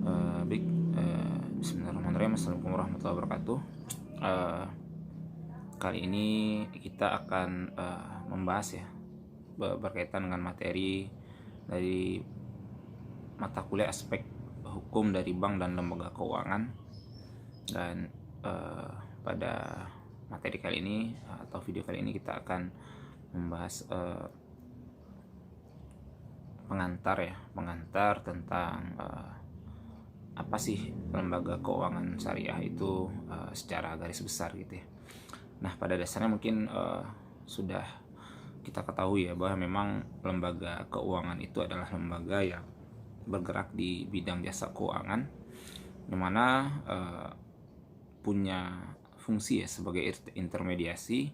Baik, bismillahirrahmanirrahim. Assalamualaikum warahmatullahi wabarakatuh. Kali ini kita akan membahas ya berkaitan dengan materi dari mata kuliah aspek hukum dari bank dan lembaga keuangan. Dan pada materi kali ini atau video kali ini kita akan membahas pengantar tentang apa sih lembaga keuangan syariah itu secara garis besar gitu ya. Nah, pada dasarnya mungkin sudah kita ketahui ya bahwa memang lembaga keuangan itu adalah lembaga yang bergerak di bidang jasa keuangan, yang mana punya fungsi ya sebagai intermediasi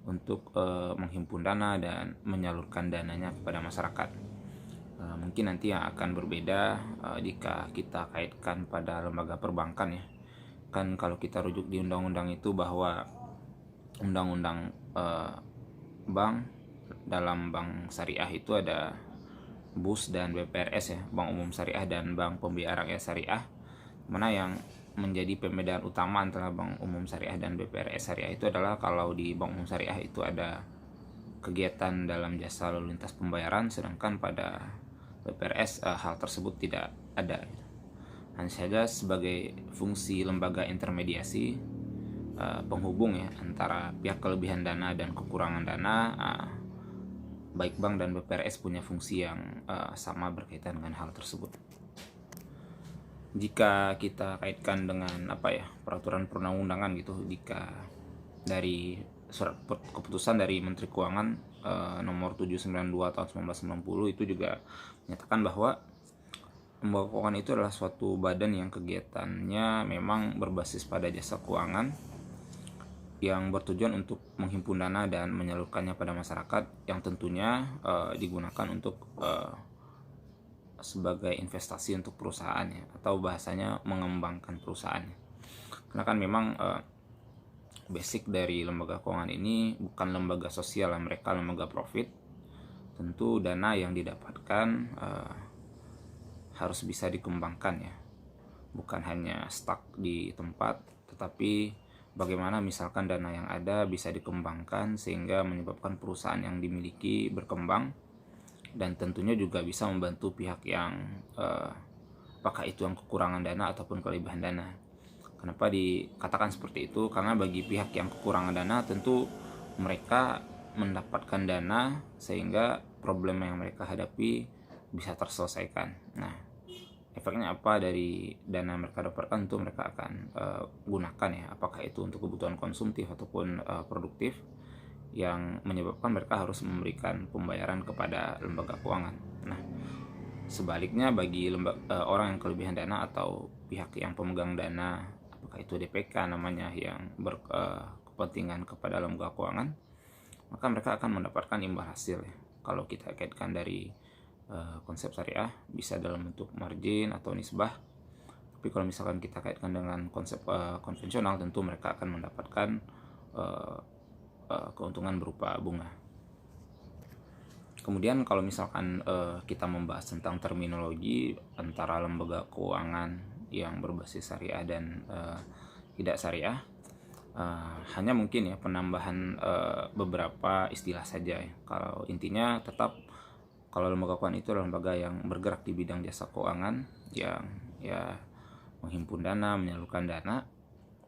untuk menghimpun dana dan menyalurkan dananya kepada masyarakat. Mungkin nanti yang akan berbeda jika kita kaitkan pada lembaga perbankan ya. Kan kalau kita rujuk di undang-undang itu bahwa undang-undang bank, dalam bank syariah itu ada BUS dan BPRS ya, Bank Umum Syariah dan Bank Pembiayaan Rakyat Syariah. Mana yang menjadi pembedaan utama antara Bank Umum Syariah dan BPRS Syariah itu adalah kalau di Bank Umum Syariah itu ada kegiatan dalam jasa lalu lintas pembayaran, sedangkan pada BPRS hal tersebut tidak ada. Hanya saja sebagai fungsi lembaga intermediasi penghubung ya antara pihak kelebihan dana dan kekurangan dana, baik bank dan BPRS punya fungsi yang sama berkaitan dengan hal tersebut. Jika kita kaitkan dengan peraturan perundang-undangan gitu, jika dari surat keputusan dari Menteri Keuangan nomor 792 tahun 1990 itu juga menyatakan bahwa lembaga keuangan itu adalah suatu badan yang kegiatannya memang berbasis pada jasa keuangan yang bertujuan untuk menghimpun dana dan menyalurkannya pada masyarakat, yang tentunya digunakan untuk sebagai investasi untuk perusahaannya, atau bahasanya mengembangkan perusahaannya. Karena kan memang basic dari lembaga keuangan ini bukan lembaga sosial, mereka lembaga profit. Tentu dana yang didapatkan harus bisa dikembangkan ya, bukan hanya stuck di tempat, tetapi bagaimana misalkan dana yang ada bisa dikembangkan sehingga menyebabkan perusahaan yang dimiliki berkembang, dan tentunya juga bisa membantu pihak yang apakah itu yang kekurangan dana ataupun kelebihan dana. Kenapa dikatakan seperti itu? Karena bagi pihak yang kekurangan dana, tentu mereka mendapatkan dana sehingga problem yang mereka hadapi bisa terselesaikan. Nah, efeknya apa dari dana mereka dapatkan? Tentu mereka akan gunakan ya, apakah itu untuk kebutuhan konsumtif ataupun produktif, yang menyebabkan mereka harus memberikan pembayaran kepada lembaga keuangan. Nah, sebaliknya bagi orang yang kelebihan dana atau pihak yang pemegang dana, apakah itu DPK namanya, yang berkepentingan kepada lembaga keuangan, maka mereka akan mendapatkan imbal hasil ya. Kalau kita kaitkan dari konsep syariah, bisa dalam bentuk margin atau nisbah. Tapi kalau misalkan kita kaitkan dengan konsep konvensional, tentu mereka akan mendapatkan keuntungan berupa bunga. Kemudian kalau misalkan kita membahas tentang terminologi antara lembaga keuangan yang berbasis syariah dan tidak syariah, hanya mungkin ya penambahan beberapa istilah saja ya. Kalau intinya tetap, kalau lembaga keuangan itu adalah lembaga yang bergerak di bidang jasa keuangan yang ya menghimpun dana, menyalurkan dana.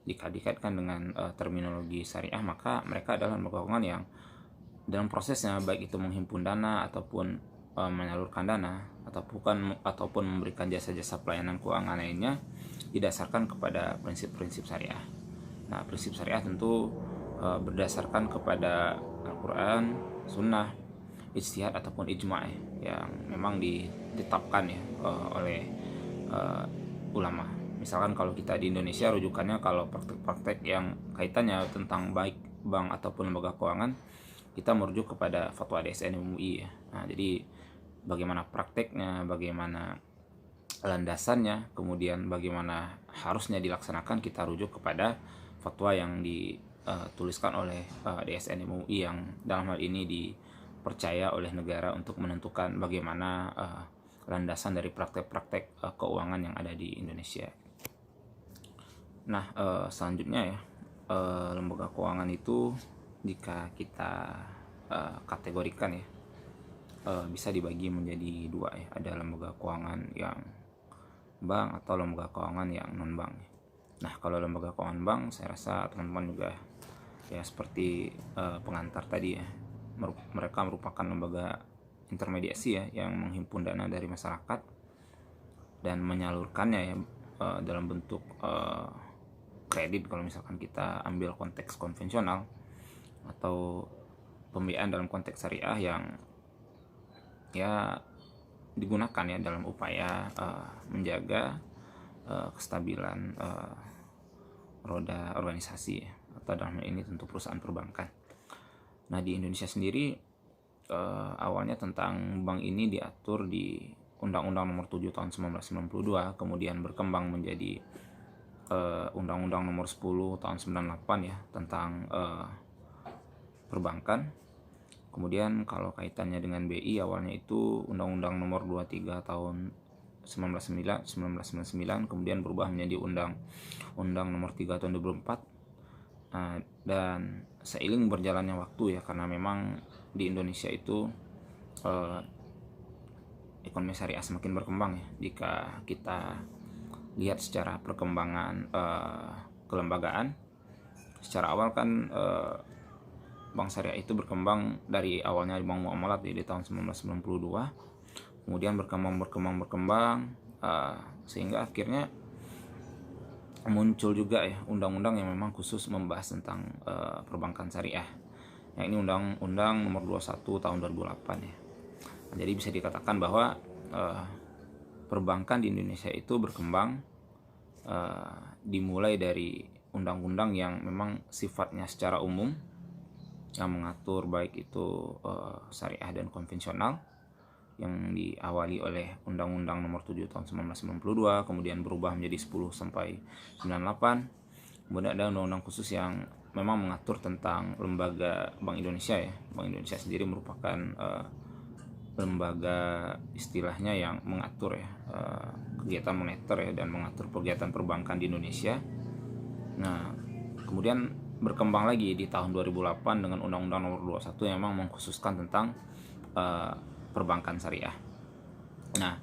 Jika dikaitkan dengan terminologi syariah, maka mereka adalah lembaga keuangan yang dalam prosesnya, baik itu menghimpun dana ataupun menyalurkan dana ataupun memberikan jasa-jasa pelayanan keuangan lainnya, didasarkan kepada prinsip-prinsip syariah. Nah, prinsip syariah tentu berdasarkan kepada Al-Quran, Sunnah, ijtihad ataupun ijma' yang memang ditetapkan ya oleh ulama. Misalkan kalau kita di Indonesia, rujukannya kalau praktek-praktek yang kaitannya tentang baik bank ataupun lembaga keuangan, kita merujuk kepada fatwa DSN MUI ya. Nah, jadi bagaimana prakteknya, bagaimana landasannya, kemudian bagaimana harusnya dilaksanakan, kita rujuk kepada fatwa yang dituliskan oleh DSN MUI, yang dalam hal ini dipercaya oleh negara untuk menentukan bagaimana landasan dari praktek-praktek keuangan yang ada di Indonesia. Nah, selanjutnya ya, lembaga keuangan itu jika kita kategorikan ya, bisa dibagi menjadi dua ya. Ada lembaga keuangan yang bank atau lembaga keuangan yang non bank. Nah, kalau lembaga keuangan bank, saya rasa teman-teman juga ya seperti pengantar tadi ya, mereka merupakan lembaga intermediasi ya yang menghimpun dana dari masyarakat dan menyalurkannya ya dalam bentuk kredit kalau misalkan kita ambil konteks konvensional, atau pembiayaan dalam konteks syariah yang ya digunakan ya dalam upaya menjaga kestabilan roda organisasi ya, atau dalam hal ini tentu perusahaan perbankan. Nah, di Indonesia sendiri awalnya tentang bank ini diatur di Undang-Undang Nomor 7 tahun 1992, kemudian berkembang menjadi Undang-Undang Nomor 10 tahun 98 ya tentang perbankan. Kemudian kalau kaitannya dengan BI, awalnya itu Undang-Undang Nomor 23 tahun 1999, kemudian berubah menjadi Undang-Undang Nomor 3 tahun 2004. Dan seiring berjalannya waktu ya, karena memang di Indonesia itu ekonomi syariah semakin berkembang ya. Jika kita lihat secara perkembangan kelembagaan, secara awal kan bank syariah itu berkembang dari awalnya bank muamalat di tahun 1992, kemudian berkembang sehingga akhirnya muncul juga ya undang-undang yang memang khusus membahas tentang perbankan syariah. Yang ini Undang-Undang Nomor 21 tahun 2008 ya. Nah, jadi bisa dikatakan bahwa perbankan di Indonesia itu berkembang dimulai dari undang-undang yang memang sifatnya secara umum yang mengatur baik itu syariah dan konvensional, yang diawali oleh Undang-Undang Nomor 7 tahun 1992, kemudian berubah menjadi 10 sampai 98. Kemudian ada undang-undang khusus yang memang mengatur tentang lembaga Bank Indonesia ya. Bank Indonesia sendiri merupakan lembaga istilahnya yang mengatur ya kegiatan moneter ya dan mengatur kegiatan perbankan di Indonesia. Nah, kemudian berkembang lagi di tahun 2008 dengan Undang-Undang Nomor 21 yang memang mengkhususkan tentang perbankan syariah. Nah,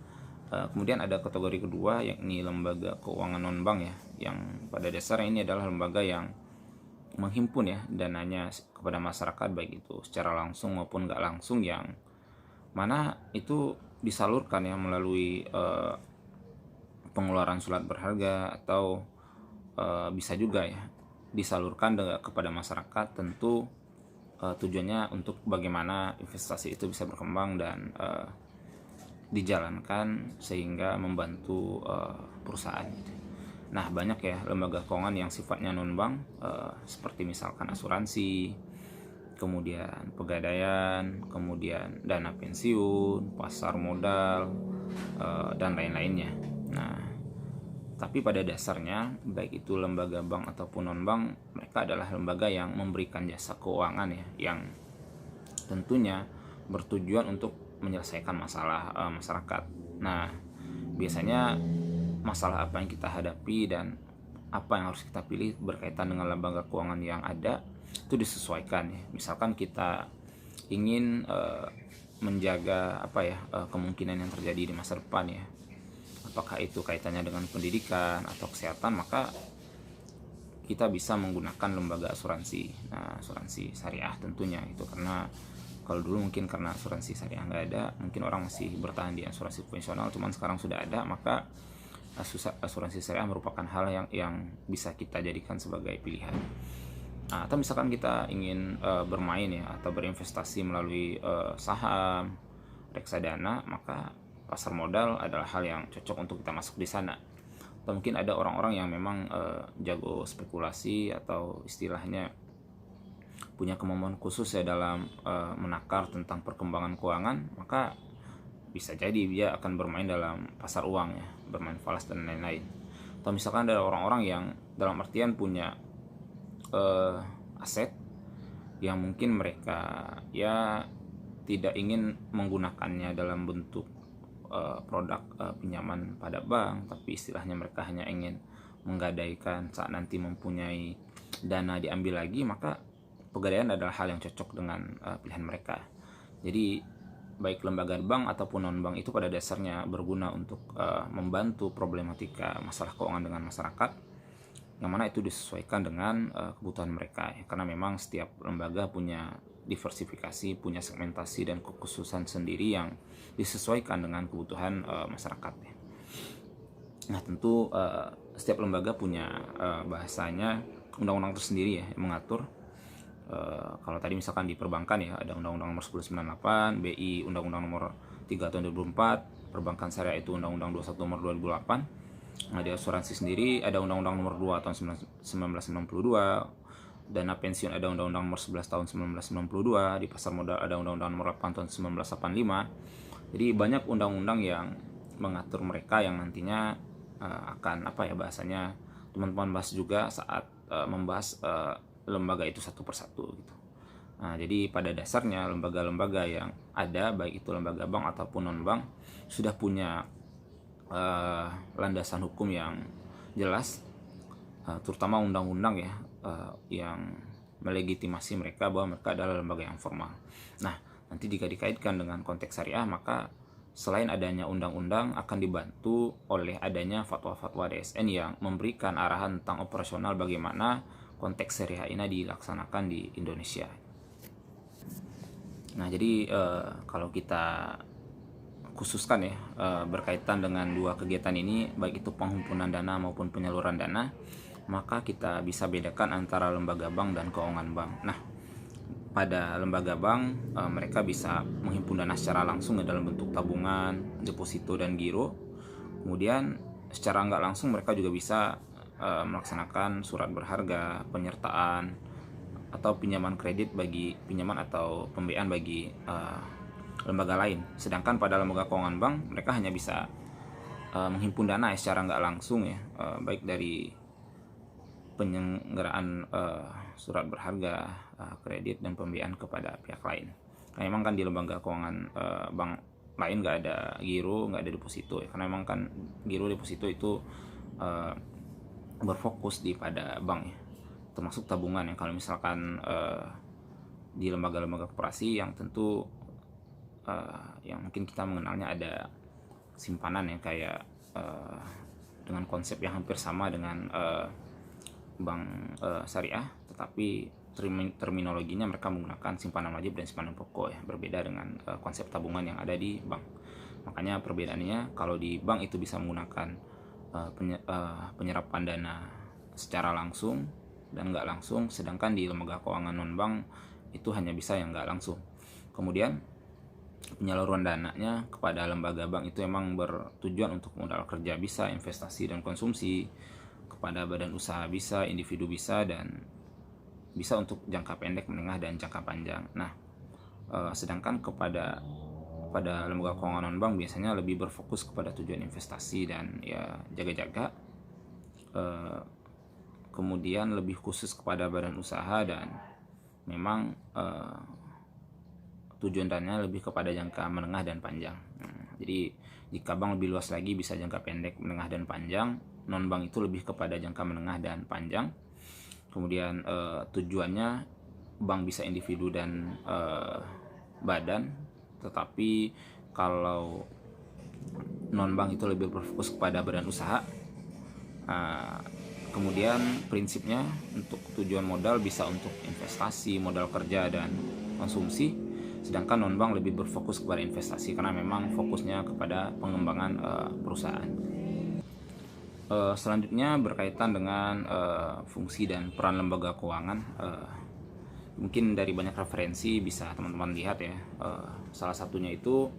kemudian ada kategori kedua yakni lembaga keuangan non bank ya, yang pada dasarnya ini adalah lembaga yang menghimpun ya dananya kepada masyarakat baik itu secara langsung maupun nggak langsung, yang mana itu disalurkan ya melalui pengeluaran surat berharga atau bisa juga ya disalurkan kepada masyarakat, tentu tujuannya untuk bagaimana investasi itu bisa berkembang dan dijalankan sehingga membantu perusahaan gitu. Nah, banyak ya lembaga keuangan yang sifatnya non bank seperti misalkan asuransi, kemudian pegadaian, kemudian dana pensiun, pasar modal, dan lain-lainnya. Nah, tapi pada dasarnya baik itu lembaga bank ataupun non bank, mereka adalah lembaga yang memberikan jasa keuangan ya, yang tentunya bertujuan untuk menyelesaikan masalah masyarakat. Nah, biasanya masalah apa yang kita hadapi dan apa yang harus kita pilih berkaitan dengan lembaga keuangan yang ada itu disesuaikan ya. Misalkan kita ingin menjaga kemungkinan yang terjadi di masa depan ya, apakah itu kaitannya dengan pendidikan atau kesehatan, maka kita bisa menggunakan lembaga asuransi. Nah, asuransi syariah tentunya itu, karena kalau dulu mungkin karena asuransi syariah nggak ada, mungkin orang masih bertahan di asuransi konvensional, cuman sekarang sudah ada, maka asuransi syariah merupakan hal yang bisa kita jadikan sebagai pilihan. Nah, atau misalkan kita ingin bermain ya atau berinvestasi melalui saham, reksadana, maka pasar modal adalah hal yang cocok untuk kita masuk di sana. Atau mungkin ada orang-orang yang memang jago spekulasi atau istilahnya punya kemampuan khusus ya dalam menakar tentang perkembangan keuangan, maka bisa jadi dia akan bermain dalam pasar uang ya, bermain falas dan lain-lain. Atau misalkan ada orang-orang yang dalam artian punya aset yang mungkin mereka ya tidak ingin menggunakannya dalam bentuk produk pinjaman pada bank, tapi istilahnya mereka hanya ingin menggadaikan saat nanti mempunyai dana diambil lagi, maka pegadaian adalah hal yang cocok dengan pilihan mereka. Jadi baik lembaga bank ataupun non bank itu pada dasarnya berguna untuk membantu problematika masalah keuangan dengan masyarakat, yang mana itu disesuaikan dengan kebutuhan mereka ya. Karena memang setiap lembaga punya diversifikasi, punya segmentasi dan kekhususan sendiri yang disesuaikan dengan kebutuhan masyarakat ya. Nah tentu setiap lembaga punya bahasanya, undang-undang tersendiri ya yang mengatur. Kalau tadi misalkan di perbankan ya ada Undang-Undang Nomor 1098, BI Undang-Undang Nomor 3 Tahun 2004, perbankan syariah itu Undang-Undang 21 Nomor 2008. Nah, di asuransi sendiri ada Undang-Undang Nomor 2 Tahun 1992, dana pensiun ada Undang-Undang Nomor 11 Tahun 1992, di pasar modal ada Undang-Undang Nomor 8 Tahun 1985. Jadi banyak undang-undang yang mengatur mereka yang nantinya akan bahasanya teman-teman bahas juga saat membahas lembaga itu satu persatu gitu. Nah, jadi pada dasarnya lembaga-lembaga yang ada, baik itu lembaga bank ataupun non bank, sudah punya landasan hukum yang jelas, terutama undang-undang ya, yang melegitimasi mereka bahwa mereka adalah lembaga yang formal. Nah, nanti jika dikaitkan dengan konteks syariah, maka selain adanya undang-undang akan dibantu oleh adanya fatwa-fatwa DSN yang memberikan arahan tentang operasional bagaimana konteks syariah ini dilaksanakan di Indonesia. Nah, jadi kalau kita khususkan ya berkaitan dengan dua kegiatan ini, baik itu penghimpunan dana maupun penyaluran dana, maka kita bisa bedakan antara lembaga bank dan keuangan bank. Nah, pada lembaga bank mereka bisa menghimpun dana secara langsung dalam bentuk tabungan, deposito, dan giro. Kemudian secara nggak langsung mereka juga bisa melaksanakan surat berharga, penyertaan, atau pinjaman kredit bagi pinjaman atau pembiayaan bagi lembaga lain. Sedangkan pada lembaga keuangan bank mereka hanya bisa menghimpun dana secara nggak langsung ya, baik dari penyelenggaraan surat berharga, kredit, dan pembiayaan kepada pihak lain. Karena memang kan di lembaga keuangan bank lain nggak ada giro, nggak ada deposito ya. Karena memang kan giro, deposito itu berfokus di pada bank ya, termasuk tabungan ya. Kalau misalkan di lembaga-lembaga koperasi yang tentu yang mungkin kita mengenalnya ada simpanan ya, kayak dengan konsep yang hampir sama dengan bank syariah, tetapi terminologinya mereka menggunakan simpanan wajib dan simpanan pokok ya, berbeda dengan konsep tabungan yang ada di bank. Makanya perbedaannya, kalau di bank itu bisa menggunakan penyerapan dana secara langsung dan nggak langsung, sedangkan di lembaga keuangan non bank itu hanya bisa yang nggak langsung. Kemudian penyaluran dananya kepada lembaga bank itu emang bertujuan untuk modal kerja bisa, investasi dan konsumsi, kepada badan usaha bisa, individu bisa, dan bisa untuk jangka pendek, menengah, dan jangka panjang. Nah, sedangkan pada lembaga keuangan non bank biasanya lebih berfokus kepada tujuan investasi dan ya jaga-jaga, kemudian lebih khusus kepada badan usaha, dan memang tujuan dananya lebih kepada jangka menengah dan panjang. Jadi jika bank lebih luas lagi bisa jangka pendek, menengah, dan panjang, non bank itu lebih kepada jangka menengah dan panjang. Kemudian tujuannya bank bisa individu dan badan, tetapi kalau non bank itu lebih berfokus kepada badan usaha. Kemudian prinsipnya untuk tujuan modal bisa untuk investasi, modal kerja, dan konsumsi, sedangkan non bank lebih berfokus kepada investasi karena memang fokusnya kepada pengembangan perusahaan. Selanjutnya berkaitan dengan fungsi dan peran lembaga keuangan. Mungkin dari banyak referensi bisa teman-teman lihat ya, salah satunya itu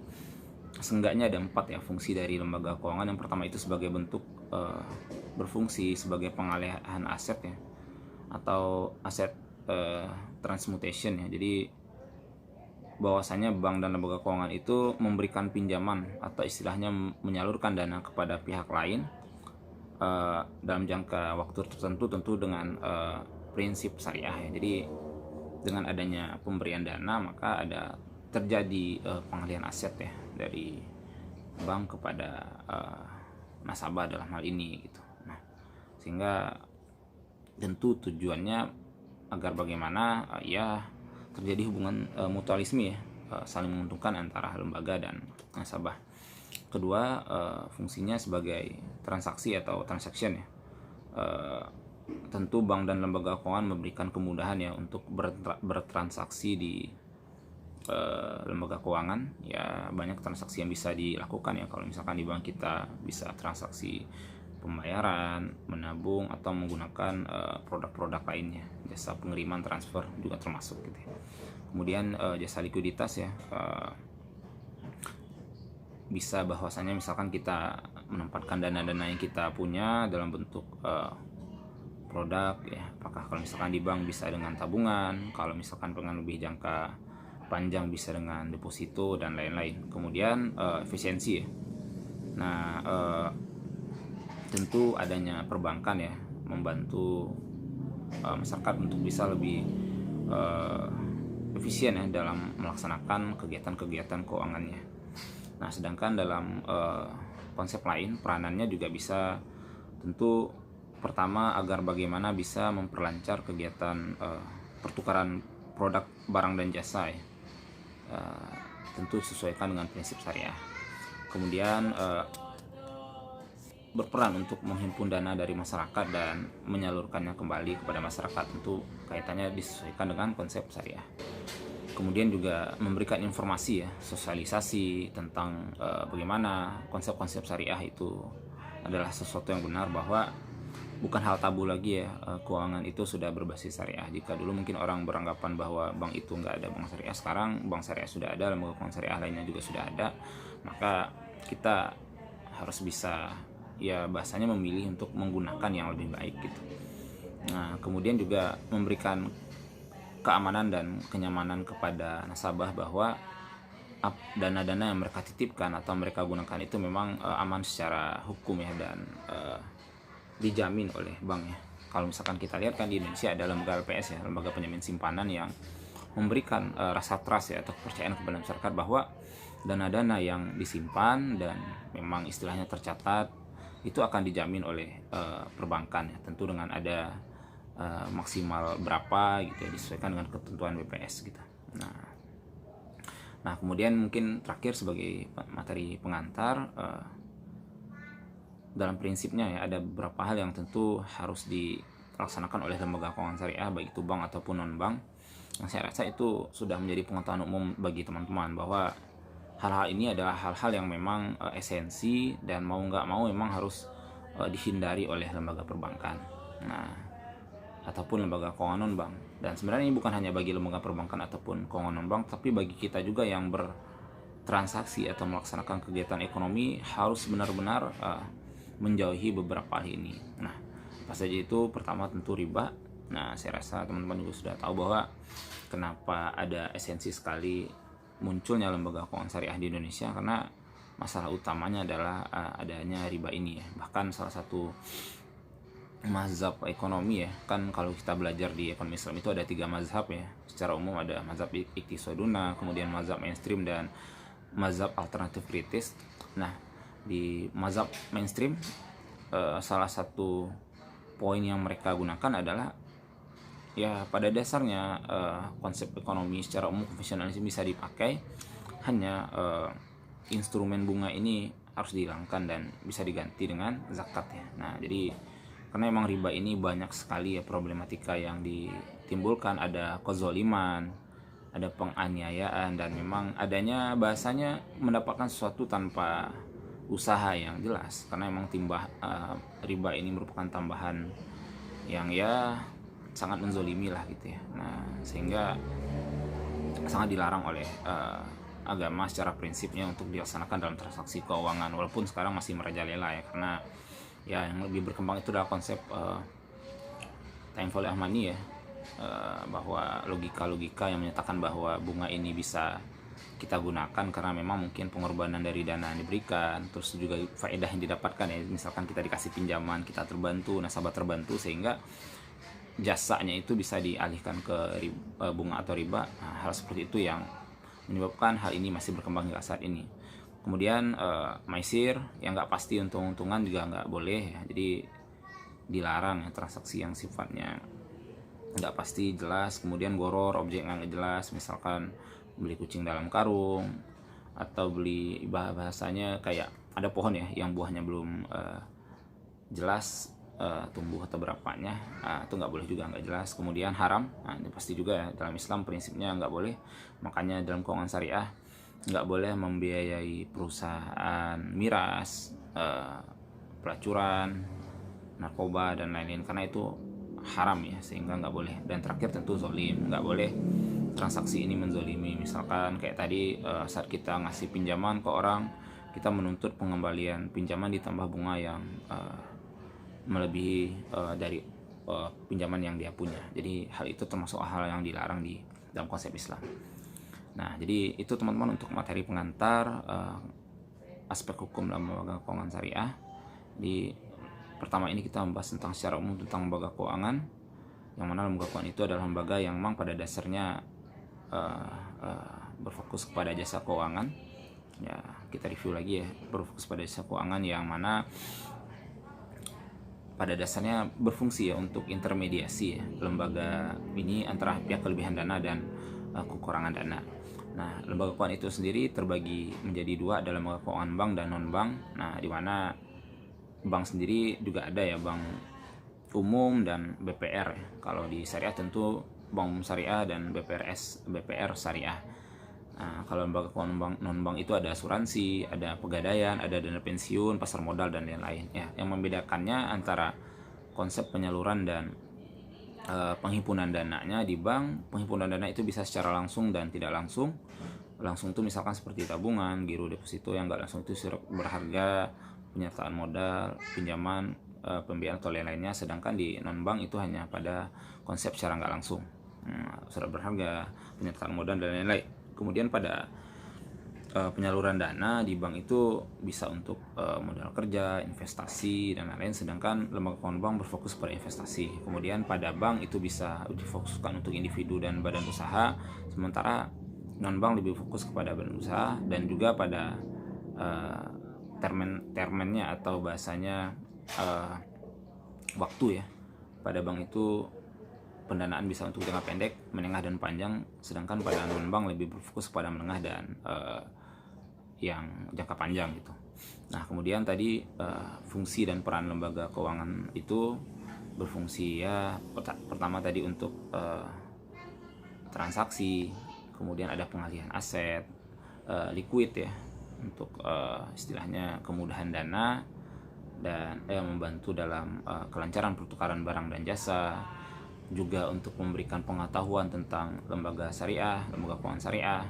seenggaknya ada 4 ya fungsi dari lembaga keuangan. Yang pertama itu sebagai bentuk berfungsi sebagai pengalihan aset ya, atau aset transmutation ya. Jadi bahwasanya bank dan lembaga keuangan itu memberikan pinjaman atau istilahnya menyalurkan dana kepada pihak lain dalam jangka waktu tertentu, tentu dengan prinsip syariah ya. Jadi dengan adanya pemberian dana maka ada terjadi pengalihan aset ya dari bank kepada nasabah dalam hal ini gitu. Nah, sehingga tentu tujuannya agar bagaimana ya terjadi hubungan mutualisme ya, saling menguntungkan antara lembaga dan nasabah. Kedua, fungsinya sebagai transaksi atau transaction ya. Tentu bank dan lembaga keuangan memberikan kemudahan ya untuk bertransaksi di lembaga keuangan. Ya banyak transaksi yang bisa dilakukan ya. Kalau misalkan di bank kita bisa transaksi pembayaran, menabung, atau menggunakan produk-produk lainnya, jasa pengiriman, transfer juga termasuk gitu ya. Kemudian jasa likuiditas ya, bisa bahwasanya misalkan kita menempatkan dana-dana yang kita punya dalam bentuk produk ya, apakah kalau misalkan di bank bisa dengan tabungan, kalau misalkan dengan lebih jangka panjang bisa dengan deposito dan lain-lain. Kemudian efisiensi ya. Nah, tentu adanya perbankan ya membantu masyarakat untuk bisa lebih efisien ya dalam melaksanakan kegiatan-kegiatan keuangannya. Nah, sedangkan dalam konsep lain peranannya juga bisa tentu pertama agar bagaimana bisa memperlancar kegiatan pertukaran produk barang dan jasa ya, tentu sesuaikan dengan prinsip syariah. Kemudian berperan untuk menghimpun dana dari masyarakat dan menyalurkannya kembali kepada masyarakat, tentu kaitannya disesuaikan dengan konsep syariah. Kemudian juga memberikan informasi ya, sosialisasi tentang bagaimana konsep-konsep syariah itu adalah sesuatu yang benar, bahwa bukan hal tabu lagi ya, keuangan itu sudah berbasis syariah. Jika dulu mungkin orang beranggapan bahwa bank itu nggak ada bank syariah, sekarang bank syariah sudah ada, lembaga keuangan syariah lainnya juga sudah ada. Maka kita harus bisa ya bahasanya memilih untuk menggunakan yang lebih baik gitu. Nah, kemudian juga memberikan keamanan dan kenyamanan kepada nasabah bahwa dana-dana yang mereka titipkan atau mereka gunakan itu memang aman secara hukum ya, dan dijamin oleh bank ya. Kalau misalkan kita lihat kan di Indonesia ada lembaga LPS ya, lembaga penjamin simpanan, yang memberikan rasa trust ya atau kepercayaan kepada masyarakat bahwa dana-dana yang disimpan dan memang istilahnya tercatat itu akan dijamin oleh perbankan ya, tentu dengan ada maksimal berapa gitu ya, disesuaikan dengan ketentuan BPS gitu. Nah kemudian mungkin terakhir sebagai materi pengantar, dalam prinsipnya ya ada beberapa hal yang tentu harus dilaksanakan oleh lembaga keuangan syariah, baik itu bank ataupun non bank, yang saya rasa itu sudah menjadi pengetahuan umum bagi teman-teman bahwa hal-hal ini adalah hal-hal yang memang esensi dan mau nggak mau memang harus dihindari oleh lembaga perbankan, nah ataupun lembaga keuangan non bank. Dan sebenarnya ini bukan hanya bagi lembaga perbankan ataupun keuangan non bank, tapi bagi kita juga yang bertransaksi atau melaksanakan kegiatan ekonomi harus benar-benar menjauhi beberapa hal ini. Nah, apa saja itu? Pertama tentu riba. Nah, saya rasa teman-teman juga sudah tahu bahwa kenapa ada esensi sekali munculnya lembaga keuangan syariah di Indonesia, karena masalah utamanya adalah adanya riba ini ya. Bahkan salah satu mazhab ekonomi ya, kan kalau kita belajar di ekonomi Islam itu ada 3 mazhab ya. Secara umum ada mazhab iktisaduna, kemudian mazhab mainstream, dan mazhab alternatif kritis. Nah, di mazhab mainstream salah satu poin yang mereka gunakan adalah ya pada dasarnya konsep ekonomi secara umum konvensional bisa dipakai, hanya instrumen bunga ini harus dihilangkan dan bisa diganti dengan zakat ya. Nah jadi karena emang riba ini banyak sekali ya problematika yang ditimbulkan, ada kezoliman, ada penganiayaan, dan memang adanya bahasanya mendapatkan sesuatu tanpa usaha yang jelas, karena emang riba ini merupakan tambahan yang ya sangat menzolimi lah gitu ya. Nah sehingga sangat dilarang oleh agama secara prinsipnya untuk dilaksanakan dalam transaksi keuangan, walaupun sekarang masih merajalela ya, karena ya yang lebih berkembang itu adalah konsep time value of money ya, bahwa logika-logika yang menyatakan bahwa bunga ini bisa kita gunakan karena memang mungkin pengorbanan dari dana yang diberikan, terus juga faedah yang didapatkan ya, misalkan kita dikasih pinjaman, kita terbantu, nasabah terbantu, sehingga jasanya itu bisa dialihkan ke bunga atau riba. Nah, hal seperti itu yang menyebabkan hal ini masih berkembang hingga saat ini. Kemudian maisir yang nggak pasti untung-untungan juga nggak boleh ya. Jadi dilarang ya transaksi yang sifatnya nggak pasti jelas. Kemudian goror, objek yang nggak jelas, misalkan beli kucing dalam karung, atau beli bahasanya kayak ada pohon ya yang buahnya belum jelas tumbuh atau berapanya, itu nggak boleh juga, nggak jelas. Kemudian haram, ini pasti juga ya, dalam Islam prinsipnya nggak boleh. Makanya dalam keuangan syariah nggak boleh membiayai perusahaan miras, pelacuran, narkoba dan lain-lain, karena itu haram ya, sehingga nggak boleh. Dan terakhir tentu zolim, nggak boleh transaksi ini menzolimi. Misalkan kayak tadi saat kita ngasih pinjaman ke orang, kita menuntut pengembalian pinjaman ditambah bunga yang melebihi dari pinjaman yang dia punya. Jadi hal itu termasuk hal yang dilarang di dalam konsep Islam. Nah, jadi itu teman-teman untuk materi pengantar aspek hukum dalam lembaga keuangan syariah. Di pertama ini kita membahas tentang secara umum tentang lembaga keuangan, yang mana lembaga keuangan itu adalah lembaga yang memang pada dasarnya berfokus kepada jasa keuangan. Ya, kita review lagi ya, berfokus pada jasa keuangan yang mana pada dasarnya berfungsi ya untuk intermediasi ya lembaga ini antara pihak kelebihan dana dan kekurangan dana. Nah, lembaga keuangan itu sendiri terbagi menjadi dua, ada lembaga keuangan bank dan non bank. Nah, di mana bank sendiri juga ada ya, bank umum dan BPR ya. Kalau di syariah tentu bank umum syariah dan BPR syariah. Nah, kalau lembaga keuangan bank non bank itu ada asuransi, ada pegadaian, ada dana pensiun, pasar modal dan lain-lain ya. Yang membedakannya antara konsep penyaluran dan penghimpunan dananya di bank, penghimpunan dana itu bisa secara langsung dan tidak langsung. Langsung itu misalkan seperti tabungan, giro, deposito. Yang nggak langsung itu surat berharga, penyertaan modal, pinjaman, pembiayaan atau lain-lainnya. Sedangkan di non bank itu hanya pada konsep secara nggak langsung, surat berharga, penyertaan modal dan lain-lain. Kemudian pada penyaluran dana di bank itu bisa untuk modal kerja, investasi dan lain-lain, sedangkan lembaga keuangan bank berfokus pada investasi. Kemudian pada bank itu bisa difokuskan untuk individu dan badan usaha, sementara non bank lebih fokus kepada badan usaha dan juga pada termennya atau bahasanya waktu ya. Pada bank itu pendanaan bisa untuk jangka pendek, menengah dan panjang, sedangkan pada non bank lebih berfokus pada menengah dan yang jangka panjang gitu. Nah, kemudian tadi fungsi dan peran lembaga keuangan itu berfungsi ya, pertama tadi untuk transaksi, kemudian ada pengalihan aset, liquid ya, untuk istilahnya kemudahan dana dan membantu dalam kelancaran pertukaran barang dan jasa, juga untuk memberikan pengetahuan tentang lembaga syariah, lembaga keuangan syariah,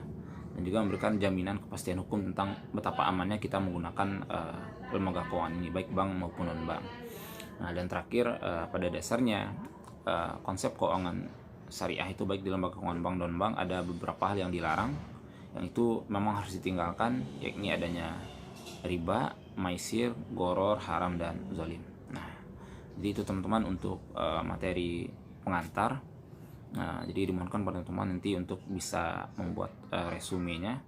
dan juga memberikan jaminan kepastian hukum tentang betapa amannya kita menggunakan lembaga keuangan ini, baik bank maupun non bank. Nah, dan terakhir pada dasarnya konsep keuangan syariah itu baik di lembaga keuangan bank non bank ada beberapa hal yang dilarang, yang itu memang harus ditinggalkan, yakni adanya riba, maisir, goror, haram dan zalim. Nah, jadi itu teman-teman untuk materi pengantar. Nah, jadi dimohonkan pada teman-teman nanti untuk bisa membuat resumenya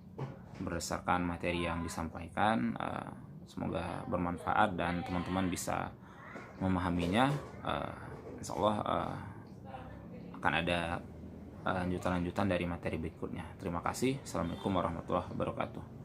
berdasarkan materi yang disampaikan. Semoga bermanfaat dan teman-teman bisa memahaminya. Insya Allah akan ada lanjutan-lanjutan dari materi berikutnya. Terima kasih. Assalamualaikum warahmatullahi wabarakatuh.